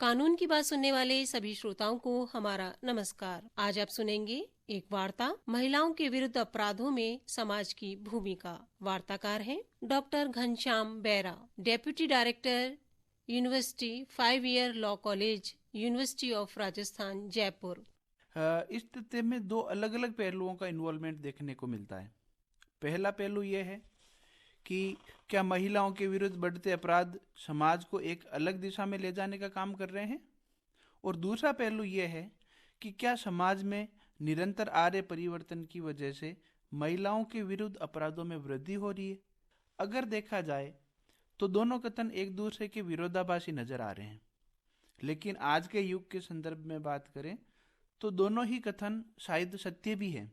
कानून की बात सुनने वाले सभी श्रोताओं को हमारा नमस्कार। आज आप सुनेंगे एक वार्ता, महिलाओं के विरुद्ध अपराधों में समाज की भूमिका। वार्ताकार हैं डॉक्टर घनश्याम बेरा, deputy director, university 5 year law college, university of Rajasthan, Jaipur. इस स्थिति में दो अलग अलग पहलुओं का इन्वॉल्वमेंट देखने को मिलता है। पहला पहलू यह है कि क्या महिलाओं के विरुद्ध बढ़ते अपराध समाज को एक अलग दिशा में ले जाने का काम कर रहे हैं, और दूसरा पहलू यह है कि क्या समाज में निरंतर आ रहे परिवर्तन की वजह से महिलाओं के विरुद्ध अपराधों में वृद्धि हो रही है। अगर देखा जाए तो दोनों कथन एक दूसरे के विरोधाभासी नजर आ रहे हैं, लेकिन आज के युग के संदर्भ में बात करें तो दोनों ही कथन शायद सत्य भी है,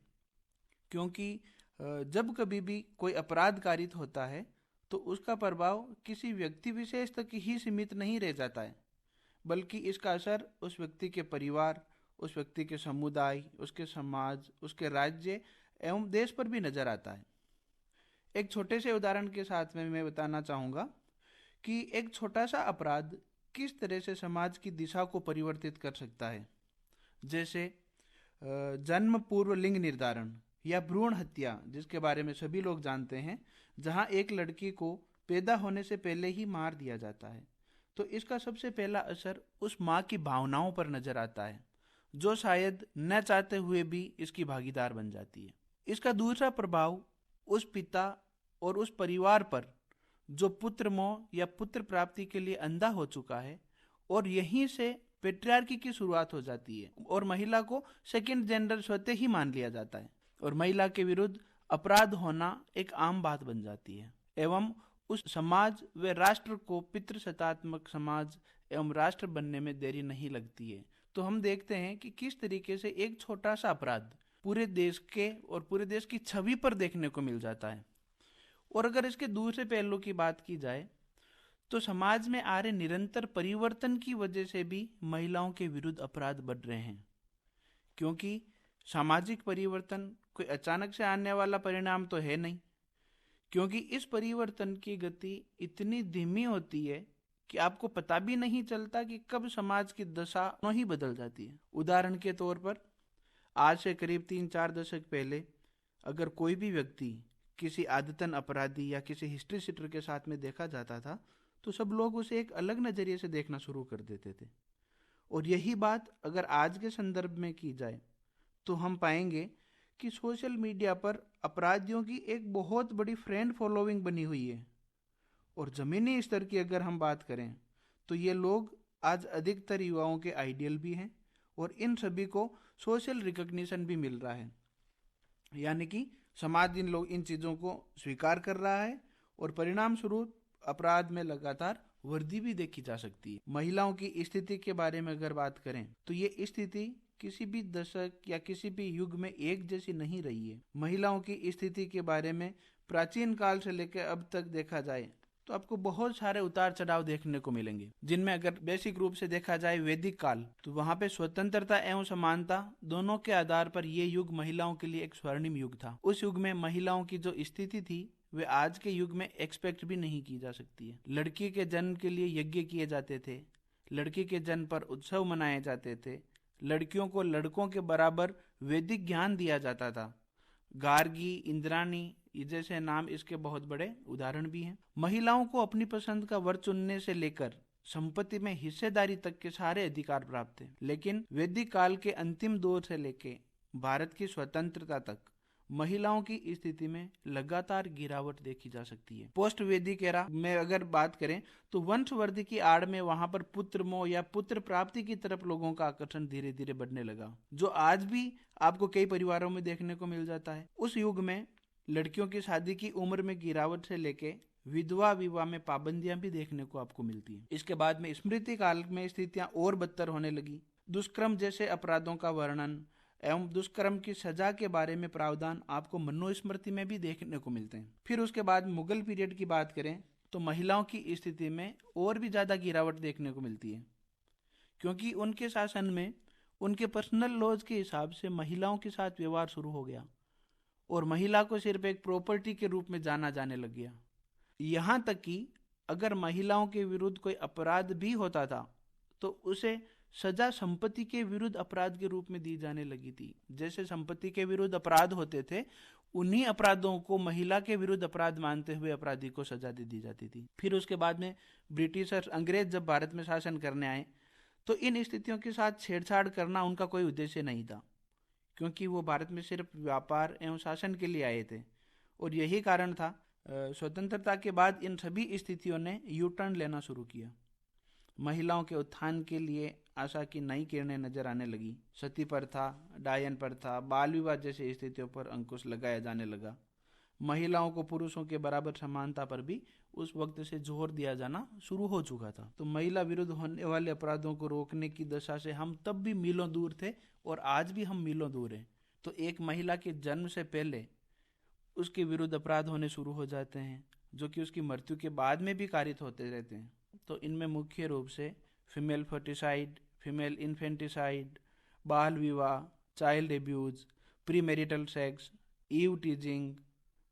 क्योंकि जब कभी भी कोई अपराध कारित होता है तो उसका प्रभाव किसी व्यक्ति विशेष तक ही सीमित नहीं रह जाता है, बल्कि इसका असर उस व्यक्ति के परिवार, उस व्यक्ति के समुदाय, उसके समाज, उसके राज्य एवं देश पर भी नजर आता है। एक छोटे से उदाहरण के साथ में मैं बताना चाहूँगा कि एक छोटा सा अपराध किस तरह से समाज की दिशा को परिवर्तित कर सकता है। जैसे जन्म पूर्व लिंग निर्धारण या भ्रूण हत्या, जिसके बारे में सभी लोग जानते हैं, जहां एक लड़की को पैदा होने से पहले ही मार दिया जाता है, तो इसका सबसे पहला असर उस माँ की भावनाओं पर नजर आता है, जो शायद न चाहते हुए भी इसकी भागीदार बन जाती है। इसका दूसरा प्रभाव उस पिता और उस परिवार पर जो पुत्र मोह या पुत्र प्राप्ति के लिए अंधा हो चुका है, और यहीं से पेट्रियार्की की शुरुआत हो जाती है और महिला को सेकंड जेंडर स्वतः ही मान लिया जाता है और महिला के विरुद्ध अपराध होना एक आम बात बन जाती है, एवं उस समाज व राष्ट्र को पितृसत्तात्मक समाज एवं राष्ट्र बनने में देरी नहीं लगती है। तो हम देखते हैं कि किस तरीके से एक छोटा सा अपराध पूरे देश के और पूरे देश की छवि पर देखने को मिल जाता है। और अगर इसके दूसरे पहलू की बात की जाए तो समाज में आ रहे निरंतर परिवर्तन की वजह से भी महिलाओं के विरुद्ध अपराध बढ़ रहे हैं, क्योंकि सामाजिक परिवर्तन कोई अचानक से आने वाला परिणाम तो है नहीं, क्योंकि इस परिवर्तन की गति इतनी धीमी होती है कि आपको पता भी नहीं चलता कि कब समाज की दशा ही बदल जाती है। उदाहरण के तौर पर आज से करीब 3-4 दशक पहले अगर कोई भी व्यक्ति किसी आदतन अपराधी या किसी हिस्ट्री सीटर के साथ में देखा जाता था तो सब लोग उसे एक अलग नज़रिए से देखना शुरू कर देते थे। और यही बात अगर आज के संदर्भ में की जाए तो हम पाएंगे कि सोशल मीडिया पर अपराधियों की एक बहुत बड़ी फ्रेंड फॉलोइंग बनी हुई है, और ज़मीनी स्तर की अगर हम बात करें तो ये लोग आज अधिकतर युवाओं के आइडियल भी हैं और इन सभी को सोशल रिकग्निशन भी मिल रहा है, यानी कि समाज इन चीज़ों को स्वीकार कर रहा है और परिणाम स्वरूप अपराध में लगातार वृद्धि भी देखी जा सकती है। महिलाओं की स्थिति के बारे में अगर बात करें तो ये स्थिति किसी भी दशक या किसी भी युग में एक जैसी नहीं रही है। महिलाओं की स्थिति के बारे में प्राचीन काल से लेकर अब तक देखा जाए तो आपको बहुत सारे उतार चढ़ाव देखने को मिलेंगे, जिनमें अगर बेसिक रूप से देखा जाए वैदिक काल, तो वहां पे स्वतंत्रता एवं समानता दोनों के आधार पर ये युग महिलाओं के लिए एक स्वर्णिम युग था। उस युग में महिलाओं की जो स्थिति थी वे आज के युग में एक्सपेक्ट भी नहीं की जा सकती है। लड़की के जन्म के लिए यज्ञ किए जाते थे, लड़की के जन्म पर उत्सव मनाए जाते थे, लड़कियों को लड़कों के बराबर वैदिक ज्ञान दिया जाता था। गार्गी, इंद्राणी ये जैसे नाम इसके बहुत बड़े उदाहरण भी हैं। महिलाओं को अपनी पसंद का वर चुनने से लेकर संपत्ति में हिस्सेदारी तक के सारे अधिकार प्राप्त थे, लेकिन वैदिक काल के अंतिम दौर से लेकर भारत की स्वतंत्रता तक महिलाओं की स्थिति में लगातार गिरावट देखी जा सकती है। पोस्ट वैदिक एरा में अगर बात करें तो वंशवृद्धि की आड़ में वहां पर पुत्र मोह या पुत्र प्राप्ति की तरफ लोगों का आकर्षण धीरे धीरे बढ़ने लगा, जो आज भी आपको कई परिवारों में देखने को मिल जाता है। उस युग में लड़कियों की शादी की उम्र में गिरावट से लेके विधवा विवाह में पाबंदियां भी देखने को आपको मिलती हैं। इसके बाद में स्मृति काल में स्थितियां और बदतर होने लगी। दुष्कर्म जैसे अपराधों का वर्णन एवं दुष्कर्म की सजा के बारे में प्रावधान आपको मनुस्मृति में भी देखने को मिलते हैं। फिर उसके बाद मुगल पीरियड की बात करें तो महिलाओं की स्थिति में और भी ज्यादा गिरावट देखने को मिलती है, क्योंकि उनके शासन में उनके पर्सनल लॉज के हिसाब से महिलाओं के साथ व्यवहार शुरू हो गया और महिला को सिर्फ एक प्रॉपर्टी के रूप में जाना जाने लग गया। यहाँ तक कि अगर महिलाओं के विरुद्ध कोई अपराध भी होता था तो उसे सजा संपत्ति के विरुद्ध अपराध के रूप में दी जाने लगी थी। जैसे संपत्ति के विरुद्ध अपराध होते थे, उन्हीं अपराधों को महिला के विरुद्ध अपराध मानते हुए अपराधी को सजा दे दी जाती थी। फिर उसके बाद में ब्रिटिश और अंग्रेज जब भारत में शासन करने आए, तो इन स्थितियों के साथ छेड़छाड़ करना उनका कोई उद्देश्य नहीं था, क्योंकि वो भारत में सिर्फ व्यापार एवं शासन के लिए आए थे। और यही कारण था स्वतंत्रता के बाद इन सभी स्थितियों ने यू टर्न लेना शुरू किया। महिलाओं के उत्थान के लिए आशा की नई किरणें नजर आने लगी। सती प्रथा, डायन प्रथा, बाल विवाह जैसी स्थितियों पर अंकुश लगाया जाने लगा। महिलाओं को पुरुषों के बराबर समानता पर भी उस वक्त से जोर दिया जाना शुरू हो चुका था। तो महिला विरुद्ध होने वाले अपराधों को रोकने की दशा से हम तब भी मीलों दूर थे और आज भी हम मीलों दूर हैं। तो एक महिला के जन्म से पहले उसके विरुद्ध अपराध होने शुरू हो जाते हैं, जो कि उसकी मृत्यु के बाद में भी कारित होते रहते हैं। तो इनमें मुख्य रूप से फीमेल फर्टिसाइड, फीमेल इन्फेंटिसाइड, बाल विवाह, child abuse, pre marital sex, eve teasing,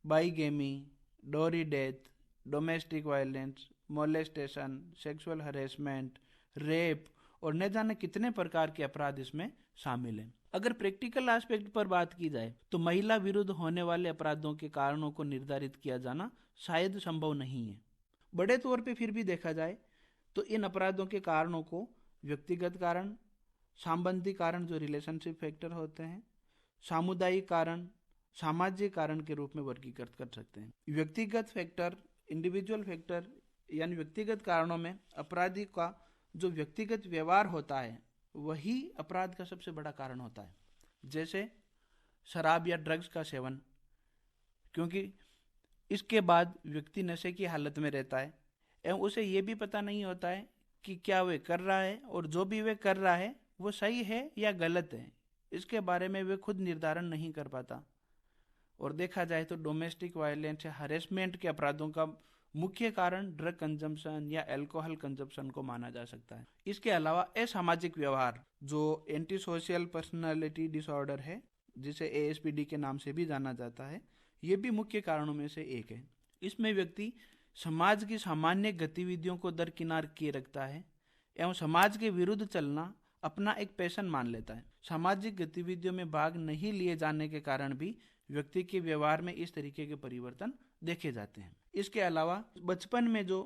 bigamy, dowry death, domestic violence, molestation, sexual harassment, rape और न जाने कितने प्रकार के अपराध इसमें शामिल हैं। अगर प्रैक्टिकल एस्पेक्ट पर बात की जाए तो महिला विरुद्ध होने वाले अपराधों के कारणों को निर्धारित किया जाना शायद संभव नहीं है। बड़े तौर पे फिर भी देखा जाए तो इन अपराधों के कारणों को व्यक्तिगत कारण, संबंधी कारण जो रिलेशनशिप फैक्टर होते हैं, सामुदायिक कारण, सामाजिक कारण के रूप में वर्गीकृत कर सकते हैं। व्यक्तिगत फैक्टर, इंडिविजुअल फैक्टर यानी व्यक्तिगत कारणों में अपराधी का जो व्यक्तिगत व्यवहार होता है वही अपराध का सबसे बड़ा कारण होता है। जैसे शराब या ड्रग्स का सेवन, क्योंकि इसके बाद व्यक्ति नशे की हालत में रहता है एवं उसे ये भी पता नहीं होता है कि क्या वह कर रहा है और जो भी वह कर रहा है वो सही है या गलत है, इसके बारे में वे खुद निर्धारण नहीं कर पाता। और देखा जाए तो डोमेस्टिक वायलेंस या हरेसमेंट के अपराधों का मुख्य कारण ड्रग कंजम्पशन या अल्कोहल कंजम्पशन को माना जा सकता है। इसके अलावा असामाजिक व्यवहार जो एंटी सोशल पर्सनालिटी डिसऑर्डर है, जिसे ASPD के नाम से भी जाना जाता है, ये भी मुख्य कारणों में से एक है। इसमें व्यक्ति समाज की सामान्य गतिविधियों को दरकिनार किए रखता है एवं समाज के विरुद्ध चलना अपना एक पैशन मान लेता है। सामाजिक गतिविधियों में भाग नहीं लिए जाने के कारण भी व्यक्ति के व्यवहार में इस तरीके के परिवर्तन देखे जाते हैं। इसके अलावा बचपन में जो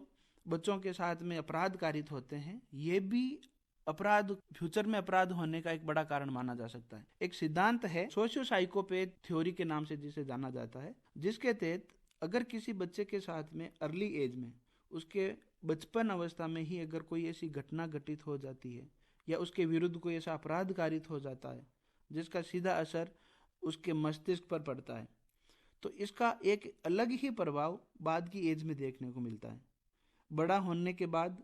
बच्चों के साथ में अपराध कारित होते हैं, ये भी अपराध फ्यूचर में अपराध होने का एक बड़ा कारण माना जा सकता है। एक सिद्धांत है सोशियो साइकोपैथ थ्योरी के नाम से जिसे जाना जाता है, जिसके तहत अगर किसी बच्चे के साथ में अर्ली एज में, उसके बचपन अवस्था में ही अगर कोई ऐसी घटना घटित हो जाती है या उसके विरुद्ध कोई ऐसा अपराध कारित हो जाता है जिसका सीधा असर उसके मस्तिष्क पर पड़ता है, तो इसका एक अलग ही प्रभाव बाद की एज में देखने को मिलता है। बड़ा होने के बाद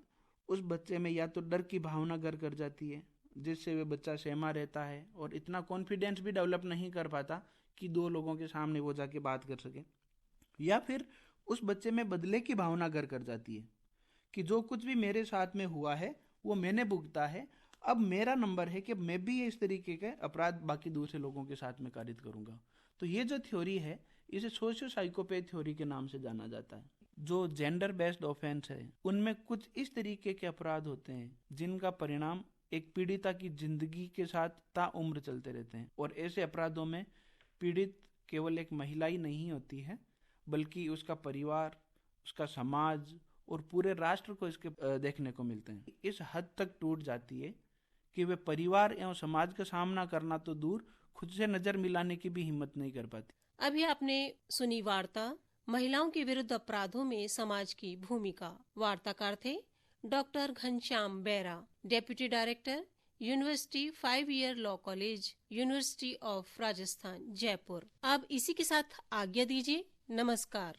उस बच्चे में या तो डर की भावना घर कर जाती है, जिससे वह बच्चा सहमा रहता है और इतना कॉन्फिडेंस भी डेवलप नहीं कर पाता कि दो लोगों के सामने वो जाके बात कर सके। या फिर उस बच्चे में बदले की भावना घर कर जाती है कि जो कुछ भी मेरे साथ में हुआ है वो मैंने भुगता है, अब मेरा नंबर है कि मैं भी इस तरीके के अपराध बाकी दूसरे लोगों के साथ में कारित करूंगा। तो ये जो थ्योरी है इसे सोशियो साइकोपैथ थ्योरी के नाम से जाना जाता है। जो जेंडर बेस्ड ऑफेंस है उनमें कुछ इस तरीके के अपराध होते हैं जिनका परिणाम एक पीड़िता की जिंदगी के साथ ताउम्र चलते रहते हैं। और ऐसे अपराधों में पीड़ित केवल एक महिला ही नहीं होती है, बल्कि उसका परिवार, उसका समाज और पूरे राष्ट्र को इसके देखने को मिलते हैं। इस हद तक टूट जाती है कि वे परिवार एवं समाज का सामना करना तो दूर, खुद से नजर मिलाने की भी हिम्मत नहीं कर पाती। अभी आपने सुनी वार्ता महिलाओं के विरुद्ध अपराधों में समाज की भूमिका। वार्ताकार थे डॉक्टर घनश्याम बेरा, deputy director, university 5 year law college, university of Rajasthan, Jaipur. अब इसी के साथ आज्ञा दीजिए। नमस्कार।